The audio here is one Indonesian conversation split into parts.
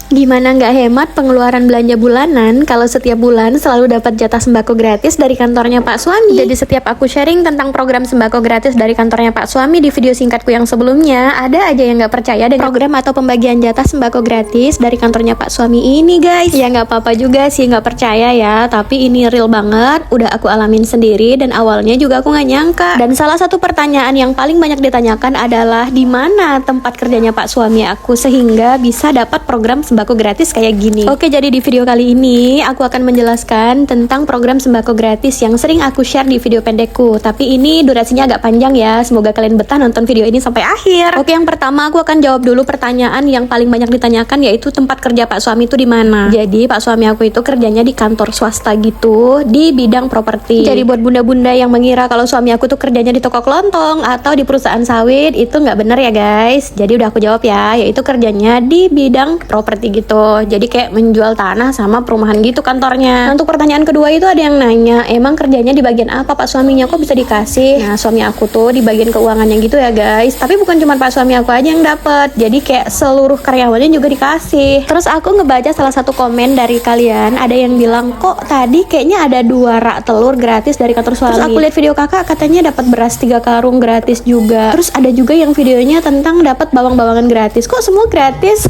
Gimana nggak hemat pengeluaran belanja bulanan kalau setiap bulan selalu dapat jatah sembako gratis dari kantornya Pak Suami. Jadi setiap aku sharing tentang program sembako gratis dari kantornya Pak Suami di video singkatku yang sebelumnya, ada aja yang nggak percaya dengan program atau pembagian jatah sembako gratis dari kantornya Pak Suami ini, guys. Ya nggak apa-apa juga sih nggak percaya ya, tapi ini real banget, udah aku alamin sendiri dan awalnya juga aku nggak nyangka. Dan salah satu pertanyaan yang paling banyak ditanyakan adalah di mana tempat kerjanya Pak Suami aku sehingga bisa dapat program sembako gratis kayak gini. Oke, jadi di video kali ini aku akan menjelaskan tentang program sembako gratis yang sering aku share di video pendekku. Tapi ini durasinya agak panjang ya. Semoga kalian betah nonton video ini sampai akhir. Oke, yang pertama aku akan jawab dulu pertanyaan yang paling banyak ditanyakan, yaitu tempat kerja Pak Suami itu di mana. Jadi Pak Suami aku itu kerjanya di kantor swasta gitu, di bidang properti. Jadi buat bunda-bunda yang mengira kalau suami aku tuh kerjanya di toko kelontong atau di perusahaan sawit, itu nggak bener ya guys. Jadi udah aku jawab ya, yaitu kerjanya di bidang properti gitu. Jadi kayak menjual tanah sama perumahan gitu kantornya. Nah, untuk pertanyaan kedua itu ada yang nanya, emang kerjanya di bagian apa Pak Suaminya kok bisa dikasih? Nah, suami aku tuh di bagian keuangannya gitu ya guys. Tapi bukan cuma Pak Suami aku aja yang dapat. Jadi kayak seluruh karyawannya juga dikasih. Terus aku ngebaca salah satu komen dari kalian, ada yang bilang kok tadi kayaknya ada 2 rak telur gratis dari kantor suami. Terus aku lihat video kakak katanya dapat beras 3 karung gratis juga. Terus ada juga yang videonya tentang dapat bawang-bawangan gratis. Kok semua gratis?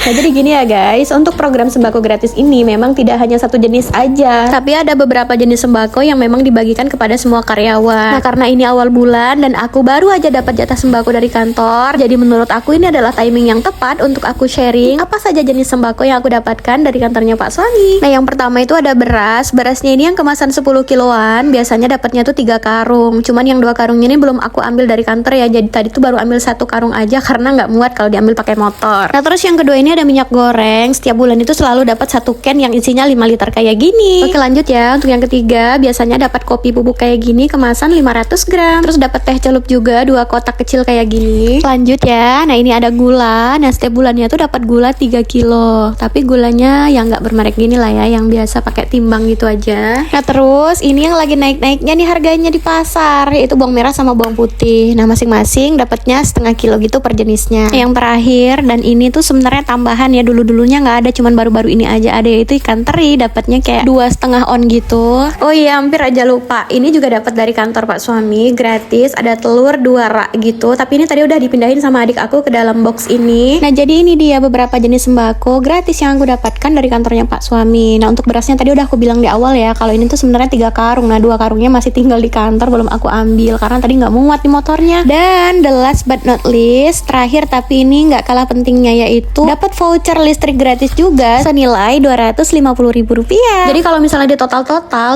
Nah, jadi gini ya guys, untuk program sembako gratis ini memang tidak hanya satu jenis aja, tapi ada beberapa jenis sembako yang memang dibagikan kepada semua karyawan. Nah, karena ini awal bulan dan aku baru aja dapat jatah sembako dari kantor, jadi menurut aku ini adalah timing yang tepat untuk aku sharing apa saja jenis sembako yang aku dapatkan dari kantornya Pak Suami. Nah, yang pertama itu ada beras. Berasnya ini yang kemasan 10 kiloan, biasanya dapatnya tuh 3 karung. Cuman yang 2 karung ini belum aku ambil dari kantor ya, jadi tadi tuh baru ambil 1 karung aja karena nggak muat kalau diambil pakai motor. Nah, terus yang kedua ini ada minyak goreng. Setiap bulan itu selalu dapat 1 can yang isinya 5 liter kayak gini. Oke, lanjut ya. Untuk yang ketiga, biasanya dapat kopi bubuk kayak gini kemasan 500 gram. Terus dapat teh celup juga 2 kotak kecil kayak gini. Lanjut ya. Nah, ini ada gula. Nah, setiap bulannya tuh dapat gula 3 kilo. Tapi gulanya yang nggak bermerek gini lah ya, yang biasa pakai timbang gitu aja. Nah, terus ini yang lagi naik-naiknya nih harganya di pasar, yaitu bawang merah sama bawang putih. Nah, masing-masing dapatnya setengah kilo gitu per jenisnya. Yang terakhir, dan ini tuh sebenarnya tambahan ya, dulunya nggak ada, cuman baru-baru ini aja ada, yaitu ikan teri. Dapatnya kayak 2,5 on gitu. Oh iya, hampir aja lupa, ini juga dapat dari kantor Pak Suami gratis. Ada telur 2 rak gitu, tapi ini tadi udah dipindahin sama adik aku ke dalam box ini. Nah, jadi ini dia beberapa jenis sembako gratis yang aku dapatkan dari kantornya Pak Suami. Nah, untuk berasnya tadi udah aku bilang di awal ya, kalau ini tuh sebenarnya 3 karung. Nah, 2 karungnya masih tinggal di kantor, belum aku ambil karena tadi nggak muat di motornya. Dan the last but not least, terakhir tapi ini nggak kalah pentingnya, yaitu dapat voucher listrik gratis juga senilai Rp250.000. Jadi kalau misalnya di total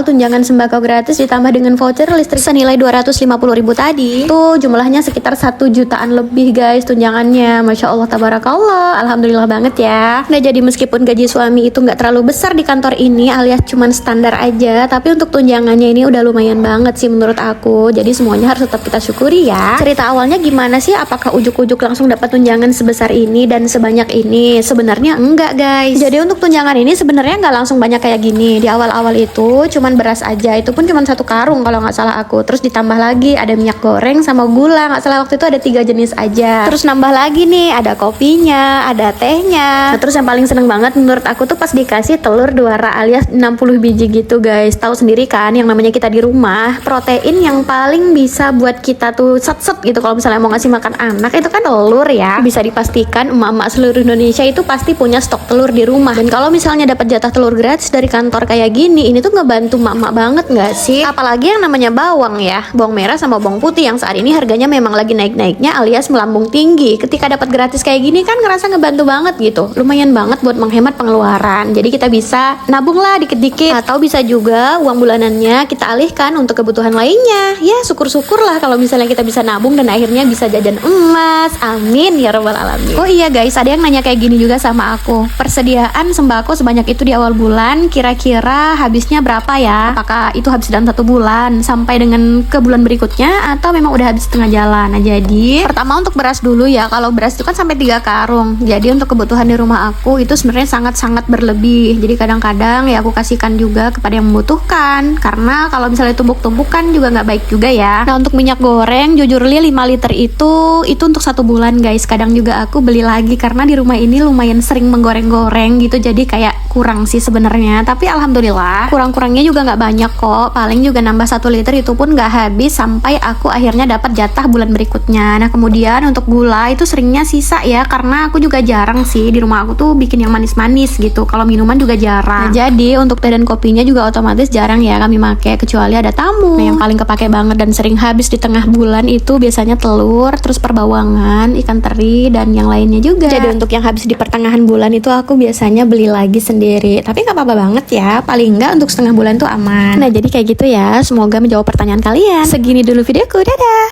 tunjangan sembako gratis ditambah dengan voucher listrik senilai Rp250.000 tadi, itu jumlahnya sekitar 1 jutaan lebih guys tunjangannya. Masya Allah, tabarakallah, alhamdulillah banget ya. Nah, jadi meskipun gaji suami itu nggak terlalu besar di kantor ini alias cuman standar aja, tapi untuk tunjangannya ini udah lumayan banget sih menurut aku. Jadi semuanya harus tetap kita syukuri ya. Cerita awalnya gimana sih? Apakah ujuk-ujuk langsung dapat tunjangan sebesar ini dan sebanyak ini? Sebenarnya enggak guys. Jadi untuk tunjangan ini sebenarnya nggak langsung banyak kayak gini. Di awal-awal itu cuman beras aja, itu pun cuman 1 karung kalau nggak salah aku. Terus ditambah lagi ada minyak goreng sama gula, nggak salah waktu itu ada 3 jenis aja. Terus nambah lagi nih ada kopinya, ada tehnya. Nah, terus yang paling seneng banget menurut aku tuh pas dikasih telur 2 rak alias 60 biji gitu guys. Tahu sendiri kan yang namanya kita di rumah, protein yang paling bisa buat kita tuh set gitu kalau misalnya mau ngasih makan anak itu kan telur ya. Bisa dipastikan emak-emak seluruh Indonesia itu pasti punya stok telur di rumah. Dan kalau misalnya dapat jatah telur gratis dari kantor kayak gini, ini tuh ngebantu emak-emak banget nggak sih? Apalagi yang namanya bawang ya, bawang merah sama bawang putih yang saat ini harganya memang lagi naik-naiknya alias melambung tinggi. Ketika dapat gratis kayak gini kan ngerasa ngebantu banget gitu. Lumayan banget buat menghemat pengeluaran. Jadi kita bisa nabung lah dikit-dikit, atau bisa juga uang bulanannya kita alihkan untuk kebutuhan lainnya. Ya syukur-syukur lah kalau misalnya kita bisa nabung dan akhirnya bisa jajan emas. Amin ya robbal alamin. Oh iya guys, ada yang nanya kayak gini juga sama aku. Persediaan sembako sebanyak itu di awal bulan kira-kira habisnya berapa ya? Apakah itu habis dalam 1 bulan sampai dengan ke bulan berikutnya atau memang udah habis setengah jalan? Nah, jadi pertama untuk beras dulu ya. Kalau beras itu kan sampai 3 karung. Jadi untuk kebutuhan di rumah aku itu sebenarnya sangat-sangat berlebih. Jadi kadang-kadang ya aku kasihkan juga kepada yang membutuhkan. Karena kalau misalnya tumpuk-tumpuk kan juga nggak baik juga ya. Nah, untuk minyak goreng jujur li 5 liter itu untuk 1 bulan guys. Kadang juga aku beli lagi karena di rumah ini lumayan lumayan sering menggoreng-goreng gitu, jadi kayak kurang sih sebenarnya. Tapi alhamdulillah kurang-kurangnya juga nggak banyak kok, paling juga nambah 1 liter, itu pun nggak habis sampai aku akhirnya dapat jatah bulan berikutnya. Nah kemudian untuk gula itu seringnya sisa ya, karena aku juga jarang sih di rumah aku tuh bikin yang manis-manis gitu, kalau minuman juga jarang. Nah, jadi untuk teh dan kopinya juga otomatis jarang ya kami pakai, kecuali ada tamu. Nah yang paling kepake banget dan sering habis di tengah bulan itu biasanya telur, terus perbawangan, ikan teri, dan yang lainnya juga. Jadi untuk yang habis di pertengahan bulan itu aku biasanya beli lagi sendiri, tapi nggak apa-apa banget ya, paling nggak untuk setengah bulan tuh aman. Nah jadi kayak gitu ya, semoga menjawab pertanyaan kalian. Segini dulu videoku, dadah.